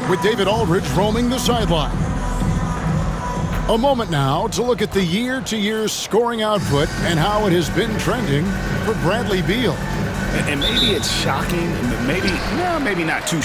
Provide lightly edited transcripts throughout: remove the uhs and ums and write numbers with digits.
with David Aldridge roaming the sideline. A moment now to look at the year-to-year scoring output and how it has been trending for Bradley Beal. And maybe it's shocking, maybe not too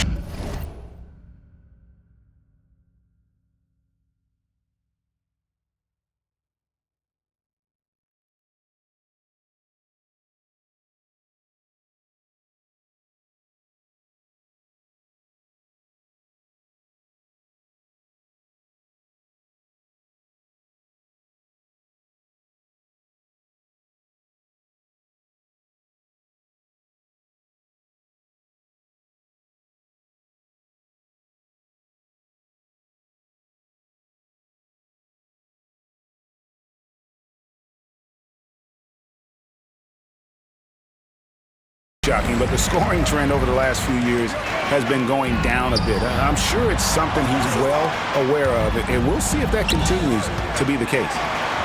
shocking, but the scoring trend over the last few years has been going down a bit. I'm sure it's something he's well aware of, and we'll see if that continues to be the case.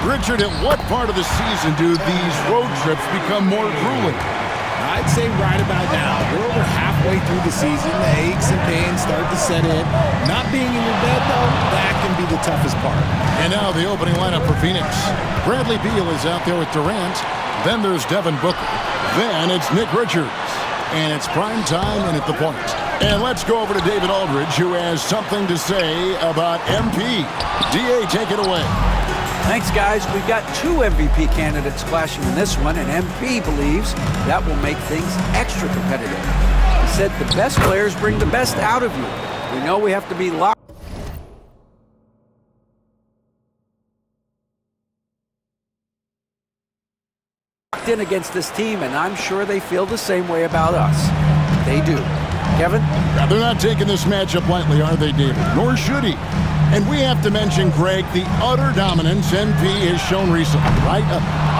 Richard, at what part of the season do these road trips become more grueling? I'd say right about now. We're over halfway through the season. The aches and pains start to set in. Not being in your bed, though, that can be the toughest part. And now the opening lineup for Phoenix. Bradley Beal is out there with Durant. Then there's Devin Booker. Then it's Nick Richards. And it's prime time and at the point. And let's go over to David Aldridge, who has something to say about MP. DA, take it away. Thanks, guys. We've got 2 MVP candidates clashing in this one, and MP believes that will make things extra competitive. He said the best players bring the best out of you. We know we have to be locked in against this team, and I'm sure they feel the same way about us. They do. Kevin? They're not taking this matchup lightly, are they, David? Nor should he. And we have to mention, Greg, the utter dominance MP has shown recently, right?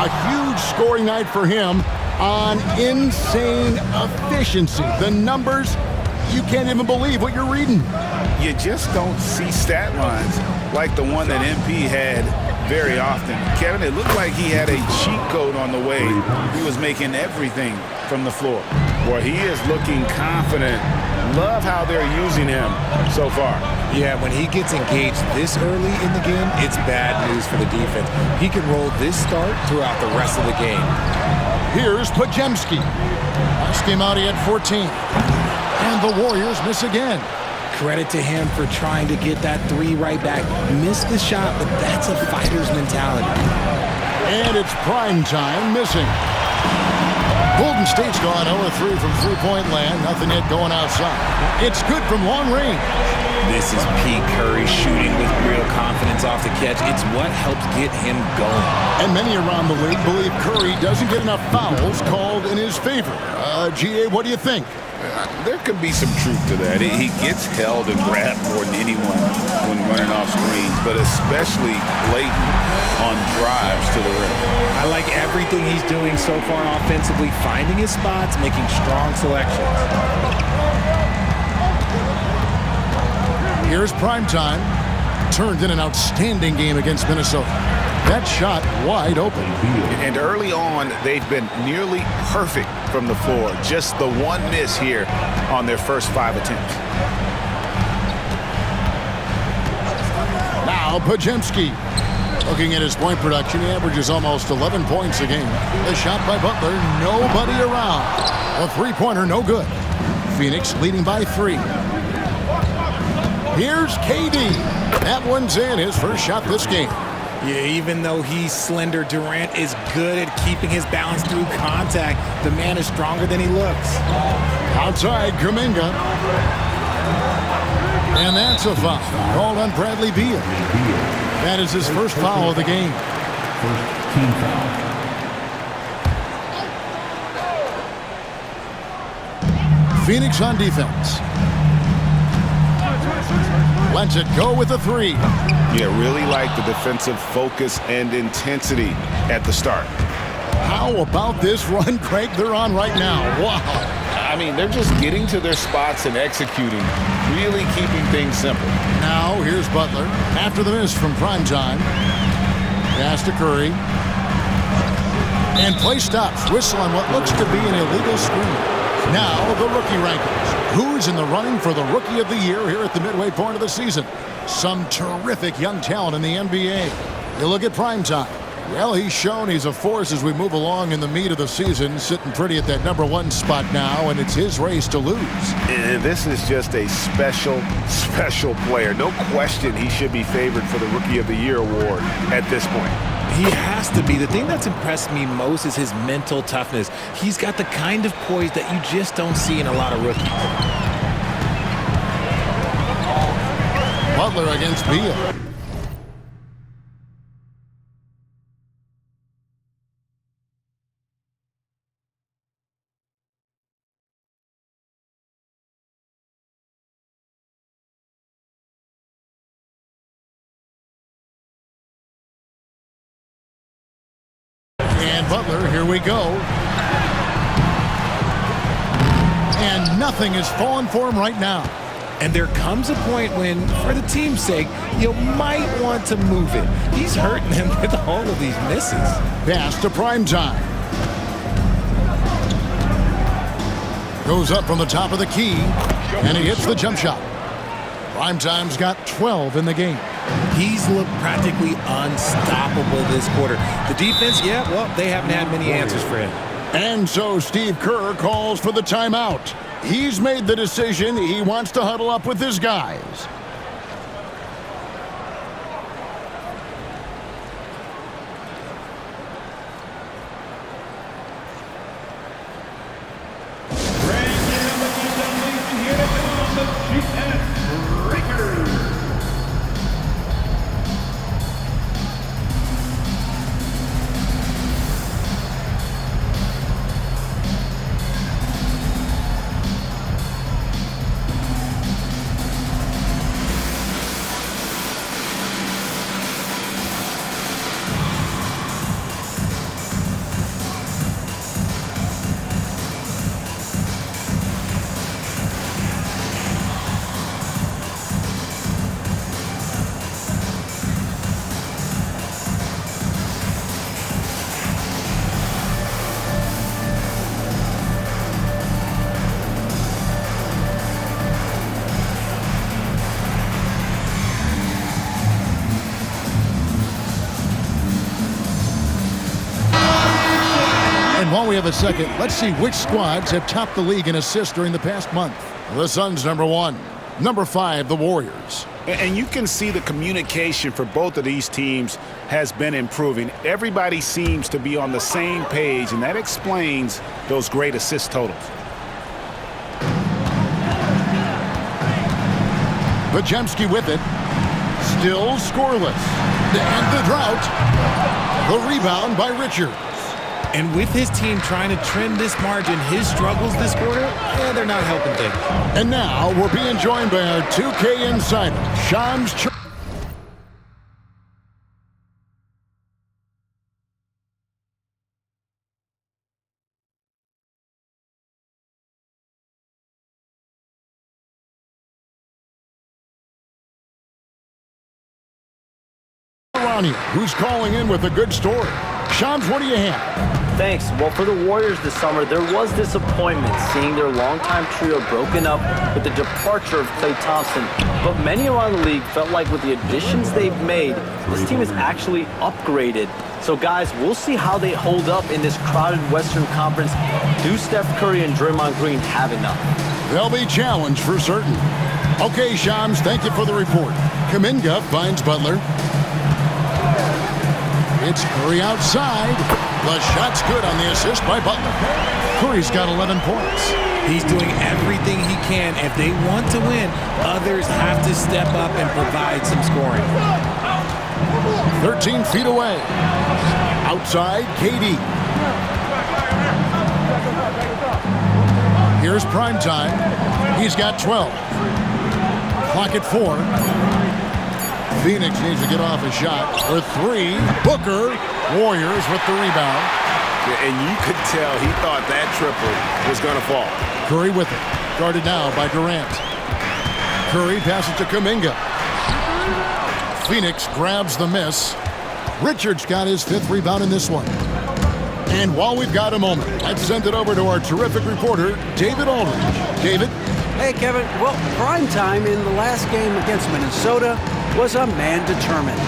A huge scoring night for him on insane efficiency. The numbers, you can't even believe what you're reading. You just don't see stat lines like the one that MP had very often. Kevin, it looked like he had a cheat code on the way he was making everything from the floor. Boy, he is looking confident. Love how they're using him so far. Yeah, when he gets engaged this early in the game, it's bad news for the defense. He can roll this start throughout the rest of the game. Here's Podziemski. Last game out, he had 14. And the Warriors miss again. Credit to him for trying to get that 3 right back. Missed the shot, but that's a fighter's mentality. And it's prime time missing. Golden State's gone 0-3 from three-point land. Nothing yet going outside. It's good from long range. This is Pete Curry shooting with real confidence off the catch. It's what helps get him going. And many around the league believe Curry doesn't get enough fouls called in his favor. GA, what do you think? There could be some truth to that. He gets held and grabbed more than anyone when running off screens, but especially blatant on drives to the rim. I like everything he's doing so far offensively, finding his spots, making strong selections. Here's primetime. Turned in an outstanding game against Minnesota. That shot wide open. And early on, they've been nearly perfect from the floor. Just the one miss here on their first 5 attempts. Now Podziemski. Looking at his point production, he averages almost 11 points a game. The shot by Butler, nobody around. A three-pointer, no good. Phoenix leading by 3. Here's KD. That one's in, his first shot this game. Yeah, even though he's slender, Durant is good at keeping his balance through contact. The man is stronger than he looks. Outside, Kuminga. And that's a foul called on Bradley Beal. That is his first foul of the game. First team foul. Phoenix on defense. Lets it go with a 3. Yeah, really like the defensive focus and intensity at the start. How about this run, Craig, they're on right now? Wow. I mean, they're just getting to their spots and executing, really keeping things simple. Now, here's Butler. After the miss from primetime. Pass to Curry. And play stops. Whistle on what looks to be an illegal screen. Now the rookie rankings. Who's in the running for the Rookie of the Year here at the midway point of the season? Some terrific young talent in the NBA. You look at primetime. Well, he's shown he's a force as we move along in the meat of the season, sitting pretty at that #1 spot now, and it's his race to lose. And this is just a special, special player. No question he should be favored for the Rookie of the Year award at this point. He has to be. The thing that's impressed me most is his mental toughness. He's got the kind of poise that you just don't see in a lot of rookies. Butler against Beal. And Butler, here we go. And nothing is falling for him right now. And there comes a point when, for the team's sake, you might want to move it. He's hurting them with all of these misses. Pass to Primetime. Goes up from the top of the key, and he hits the jump shot. Primetime's got 12 in the game. He's looked practically unstoppable this quarter. The defense, yeah, well, they haven't had many answers for him. And so Steve Kerr calls for the timeout. He's made the decision. He wants to huddle up with his guys. And while we have a second, let's see which squads have topped the league in assists during the past month. The Suns, #1. #5, the Warriors. And you can see the communication for both of these teams has been improving. Everybody seems to be on the same page, and that explains those great assist totals. Bajemski with it. Still scoreless. And the drought. The rebound by Richards. And with his team trying to trim this margin, his struggles this quarter, yeah, they're not helping things. And now we're being joined by our 2K insider, Shams. Who's calling in with a good story. Shams, what do you have? Thanks. Well, for the Warriors this summer, there was disappointment seeing their longtime trio broken up with the departure of Klay Thompson. But many around the league felt like with the additions they've made, this team is actually upgraded. So, guys, we'll see how they hold up in this crowded Western Conference. Do Steph Curry and Draymond Green have enough? They'll be challenged for certain. Okay, Shams, thank you for the report. Kuminga finds Butler. It's Curry outside. The shot's good on the assist by Butler. Curry's got 11 points. He's doing everything he can. If they want to win, others have to step up and provide some scoring. 13 feet away. Outside, KD. Here's Primetime. He's got 12. Clock at 4. Phoenix needs to get off a shot for 3. Booker. Warriors with the rebound. Yeah, and you could tell he thought that triple was going to fall. Curry with it. Guarded now by Durant. Curry passes to Kuminga. Phoenix grabs the miss. Richards got his 5th rebound in this one. And while we've got a moment, let's send it over to our terrific reporter, David Aldridge. David? Hey, Kevin. Well, prime time in the last game against Minnesota was a man determined.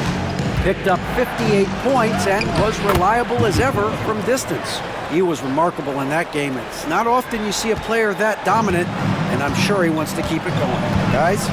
Picked up 58 points and was reliable as ever from distance. He was remarkable in that game. It's not often you see a player that dominant, and I'm sure he wants to keep it going. Guys?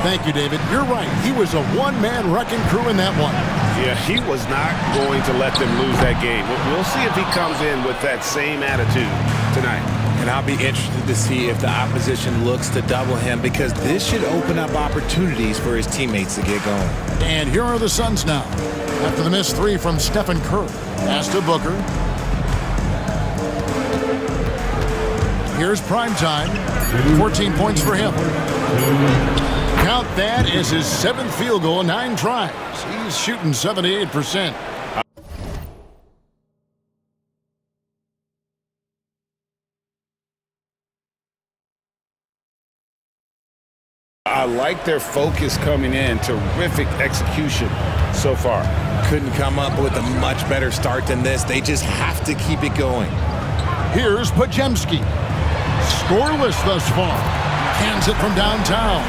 Thank you, David. You're right. He was a one-man wrecking crew in that one. Yeah, he was not going to let them lose that game. We'll see if he comes in with that same attitude tonight. And I'll be interested to see if the opposition looks to double him, because this should open up opportunities for his teammates to get going. And here are the Suns now. After the missed three from Stephen Curry. Pass to Booker. Here's prime time. 14 points for him. Count that as his 7th field goal, 9 tries. He's shooting 78%. I like their focus coming in. Terrific execution so far. Couldn't come up with a much better start than this. They just have to keep it going. Here's Pajemski. Scoreless thus far. Hands it from downtown.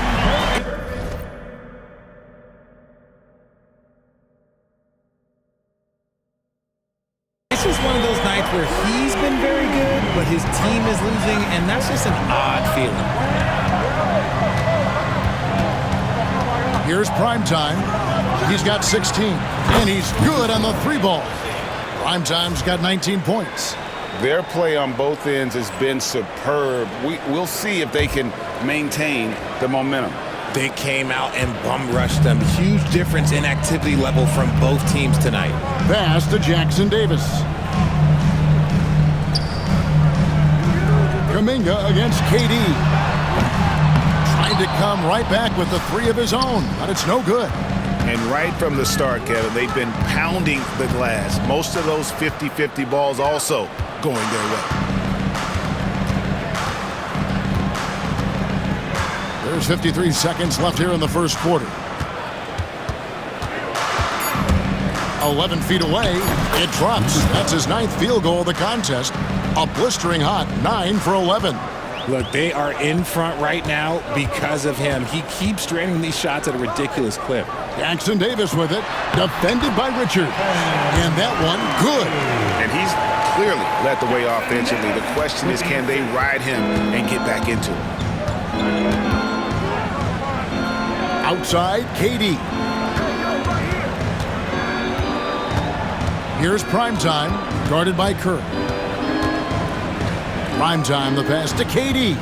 This is one of those nights where he's been very good, but his team is losing, and that's just an odd feeling. Here's Primetime. He's got 16, and he's good on the 3-ball. Primetime's got 19 points. Their play on both ends has been superb. We'll see if they can maintain the momentum. They came out and bum rushed them. Huge difference in activity level from both teams tonight. Pass to Jackson Davis. Kuminga against KD. Trying to come right back with the 3 of his own, but it's no good. And right from the start, Kevin, they've been pounding the glass. Most of those 50-50 balls also going their way. There's 53 seconds left here in the first quarter. 11 feet away. It drops. That's his 9th field goal of the contest. A blistering hot 9 for 11. Look, they are in front right now because of him. He keeps draining these shots at a ridiculous clip. Jackson Davis with it. Defended by Richard. And that one, good. And he's clearly led the way offensively. The question is, can they ride him and get back into it? Outside, KD. Here's Primetime, guarded by Kerr. Primetime, the pass to KD.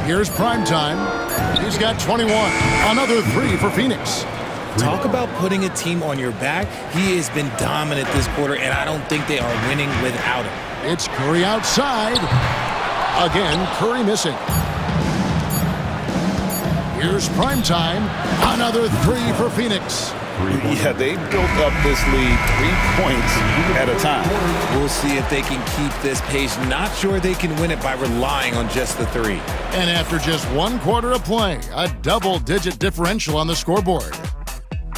Here's Primetime. He's got 21. Another 3 for Phoenix. Talk about putting a team on your back. He has been dominant this quarter, and I don't think they are winning without him. It's Curry outside. Again, Curry missing. Here's Primetime. Another 3 for Phoenix. Yeah, they built up this lead 3 points at a time. We'll see if they can keep this pace. Not sure they can win it by relying on just the 3. And after just 1 quarter of play, a double-digit differential on the scoreboard.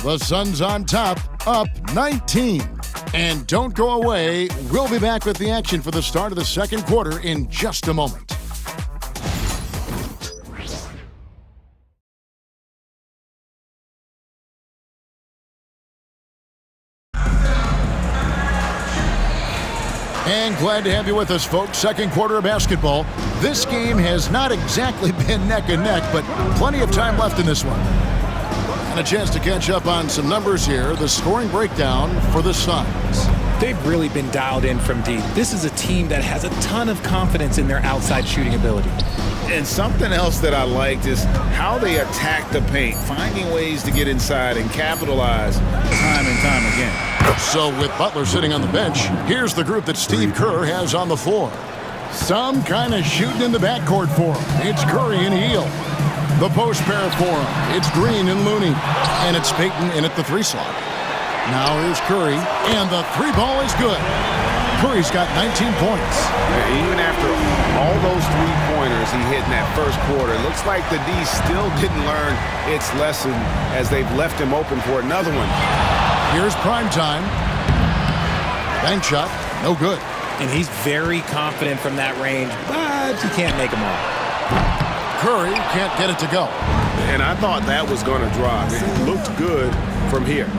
The Suns on top, up 19. And don't go away. We'll be back with the action for the start of the second quarter in just a moment. And glad to have you with us, folks. Second quarter of basketball. This game has not exactly been neck and neck, but plenty of time left in this one. And a chance to catch up on some numbers here. The scoring breakdown for the Suns. They've really been dialed in from deep. This is a team that has a ton of confidence in their outside shooting ability. And something else that I liked is how they attack the paint, finding ways to get inside and capitalize time and time again. So with Butler sitting on the bench, here's the group that Steve Kerr has on the floor. Some kind of shooting in the backcourt for him. It's Curry and Hield. The post pair for him. It's Green and Looney. And it's Payton in at the 3 slot. Now here's Curry, and the 3 ball is good. Curry's got 19 points. Even after all those 3-pointers he hit in that first quarter, it looks like the D still didn't learn its lesson as they've left him open for another one. Here's prime time. Bank shot, no good. And he's very confident from that range, but he can't make them all. Curry can't get it to go. And I thought that was going to drop. It looked good from here.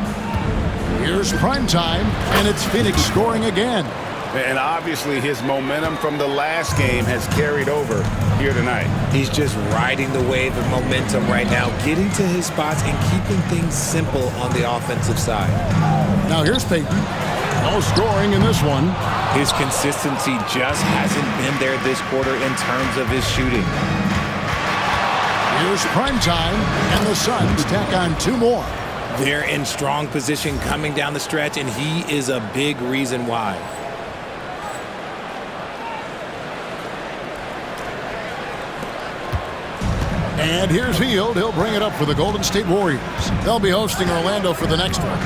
Here's prime time, and it's Phoenix scoring again. And obviously his momentum from the last game has carried over here tonight. He's just riding the wave of momentum right now, getting to his spots and keeping things simple on the offensive side. Now here's Payton. No scoring in this one. His consistency just hasn't been there this quarter in terms of his shooting. Here's prime time, and the Suns tack on 2 more. They're in strong position coming down the stretch, and he is a big reason why. And here's Hield. He'll bring it up for the Golden State Warriors. They'll be hosting Orlando for the next one.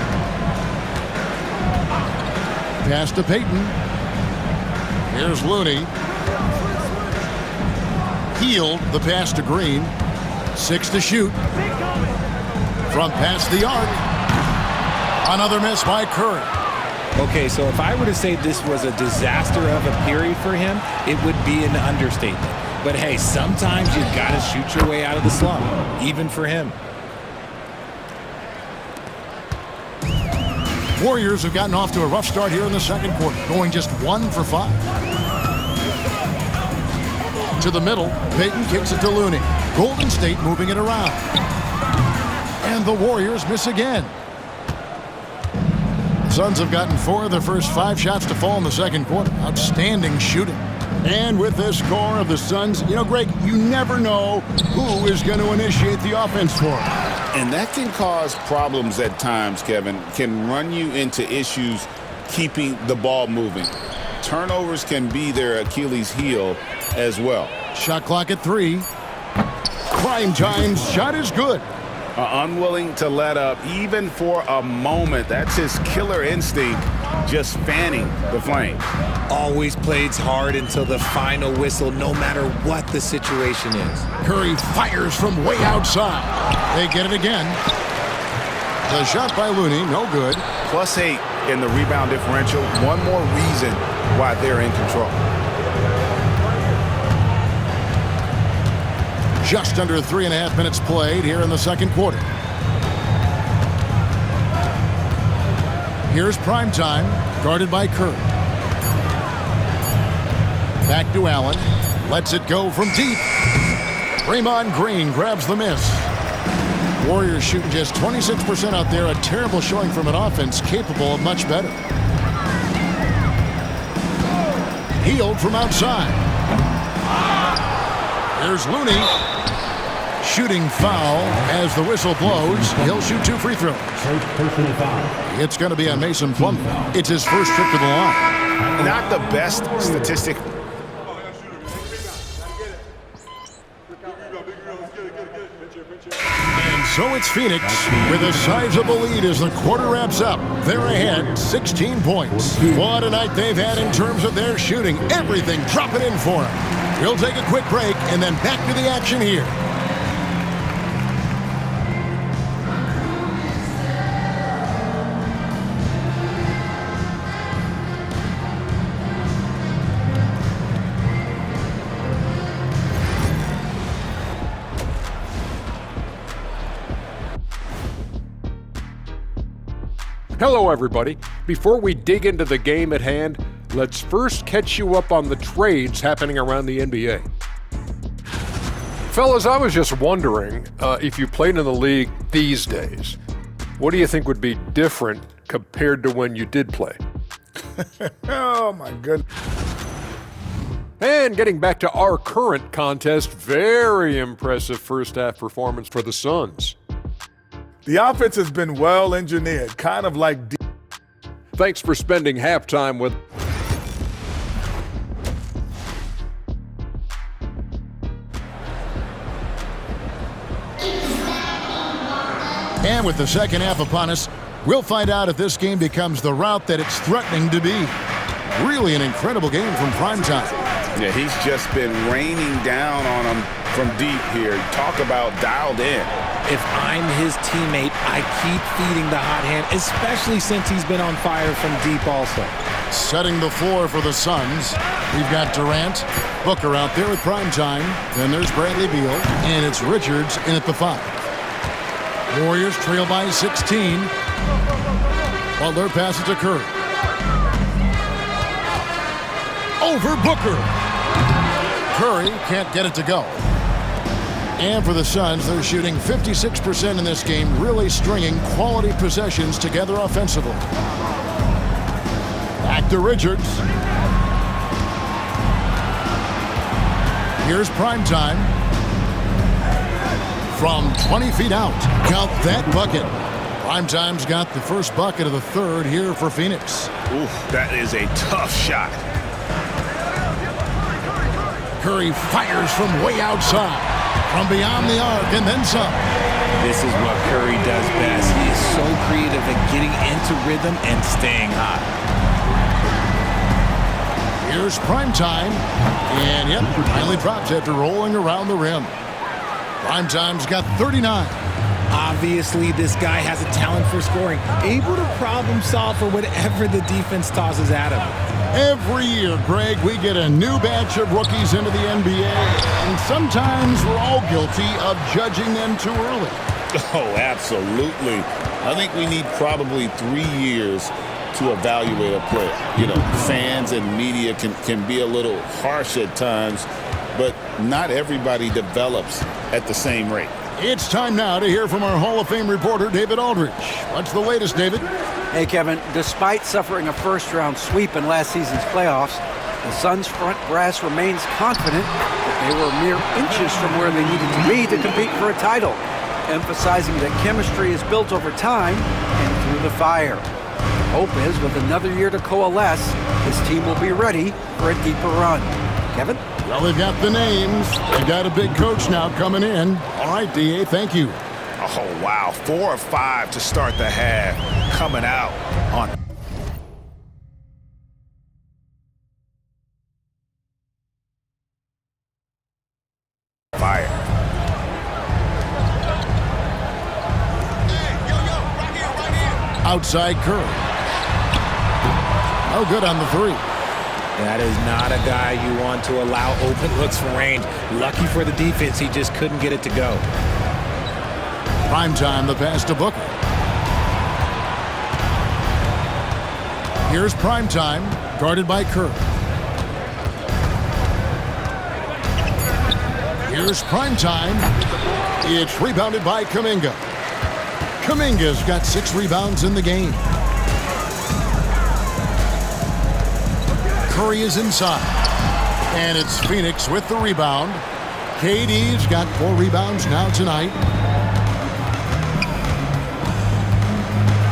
Pass to Payton. Here's Looney. Hield, the pass to Green. 6 to shoot. From past the arc. Another miss by Curry. Okay, so if I were to say this was a disaster of a period for him, it would be an understatement. But hey, sometimes you've got to shoot your way out of the slump, even for him. Warriors have gotten off to a rough start here in the second quarter, going just 1 for 5. To the middle, Payton kicks it to Looney. Golden State moving it around. And the Warriors miss again. The Suns have gotten 4 of their first 5 shots to fall in the second quarter. Outstanding shooting. And with this score of the Suns, you know, Greg, you never know who is going to initiate the offense for them. And that can cause problems at times, Kevin. Can run you into issues keeping the ball moving. Turnovers can be their Achilles heel as well. Shot clock at 3. Prime time's shot is good. Unwilling to let up even for a moment. That's his killer instinct, just fanning the flame. Always plays hard until the final whistle, no matter what the situation is. Curry fires from way outside. They get it again. The shot by Looney, no good. +8 in the rebound differential. One more reason why they're in control. Just under 3.5 minutes played here in the second quarter. Here's prime time, guarded by Curry. Back to Allen. Lets it go from deep. Draymond Green grabs the miss. Warriors shooting just 26% out there. A terrible showing from an offense capable of much better. Hield from outside. Here's Looney. Shooting foul as the whistle blows. He'll shoot 2 free throws. It's going to be on Mason Plumlee. It's his first trip to the line. Not the best statistic. And so it's Phoenix with a sizable lead as the quarter wraps up. They're ahead 16 points. What a night they've had in terms of their shooting. Everything dropping in for them. We'll take a quick break and then back to the action here. Hello, everybody. Before we dig into the game at hand, let's first catch you up on the trades happening around the NBA. Fellas, I was just wondering if you played in the league these days, what do you think would be different compared to when you did play? Oh, my goodness. And getting back to our current contest, very impressive first-half performance for the Suns. The offense has been well engineered, kind of like Thanks for spending halftime with And with the second half upon us, we'll find out if this game becomes the route that it's threatening to be. Really an incredible game from primetime. Yeah, he's just been raining down on him from deep here. Talk about dialed in. If I'm his teammate, I keep feeding the hot hand, especially since he's been on fire from deep also. Setting the floor for the Suns, we've got Durant, Booker out there with primetime. Then there's Bradley Beal, and it's Richards in at the 5. Warriors trail by 16. Butler passes to Curry. Over Booker. Curry can't get it to go. And for the Suns, they're shooting 56% in this game, really stringing quality possessions together offensively. Back to Richards. Here's primetime. From 20 feet out. Count that bucket. Primetime's got the first bucket of the third here for Phoenix. Ooh, that is a tough shot. Curry fires from way outside. From beyond the arc and then some. This is what Curry does best. He is so creative at getting into rhythm and staying hot. Here's primetime. And yep, finally drops after rolling around the rim. Primetime's got 39. Obviously, this guy has a talent for scoring, able to problem solve for whatever the defense tosses at him. Every year, Greg, we get a new batch of rookies into the NBA, and sometimes we're all guilty of judging them too early. Oh, absolutely. I think we need probably 3 years to evaluate a player. You know, fans and media can be a little harsh at times, but not everybody develops at the same rate. It's time now to hear from our Hall of Fame reporter, David Aldridge. What's the latest, David? Hey, Kevin, despite suffering a first-round sweep in last season's playoffs, the Suns' front brass remains confident that they were mere inches from where they needed to be to compete for a title, emphasizing that chemistry is built over time and through the fire. Hope is, with another year to coalesce, this team will be ready for a deeper run. Kevin? Well, they've got the names. They've got a big coach now coming in. All right, D.A., thank you. Oh, wow. 4 of 5 to start the half. Coming out on fire. Outside Curry. No good on the 3. That is not a guy you want to allow open looks from range. Lucky for the defense, he just couldn't get it to go. Primetime, the pass to Booker. Here's primetime, guarded by Curry. Here's primetime. It's rebounded by Kuminga. Kuminga's got 6 rebounds in the game. Curry is inside. And it's Phoenix with the rebound. KD's got 4 rebounds now tonight.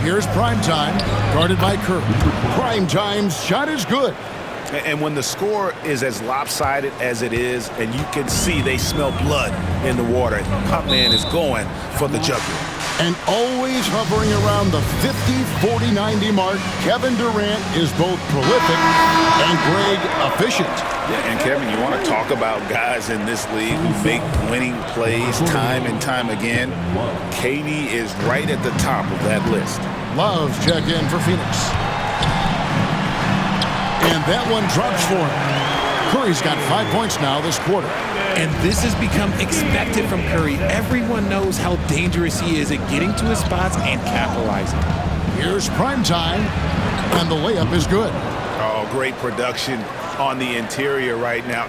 Here's primetime, guarded by Curry. Primetime's shot is good. And when the score is as lopsided as it is, and you can see they smell blood in the water, Pop Man is going for the jugular. And always hovering around the 50-40-90 mark, Kevin Durant is both prolific and Greg efficient. Yeah, and Kevin, you want to talk about guys in this league who make winning plays time and time again? KD is right at the top of that list. Love's check in for Phoenix. And that one drops for him. Curry's got 5 points now this quarter. And this has become expected from Curry. Everyone knows how dangerous he is at getting to his spots and capitalizing. Here's primetime, and the layup is good. Oh, great production on the interior right now.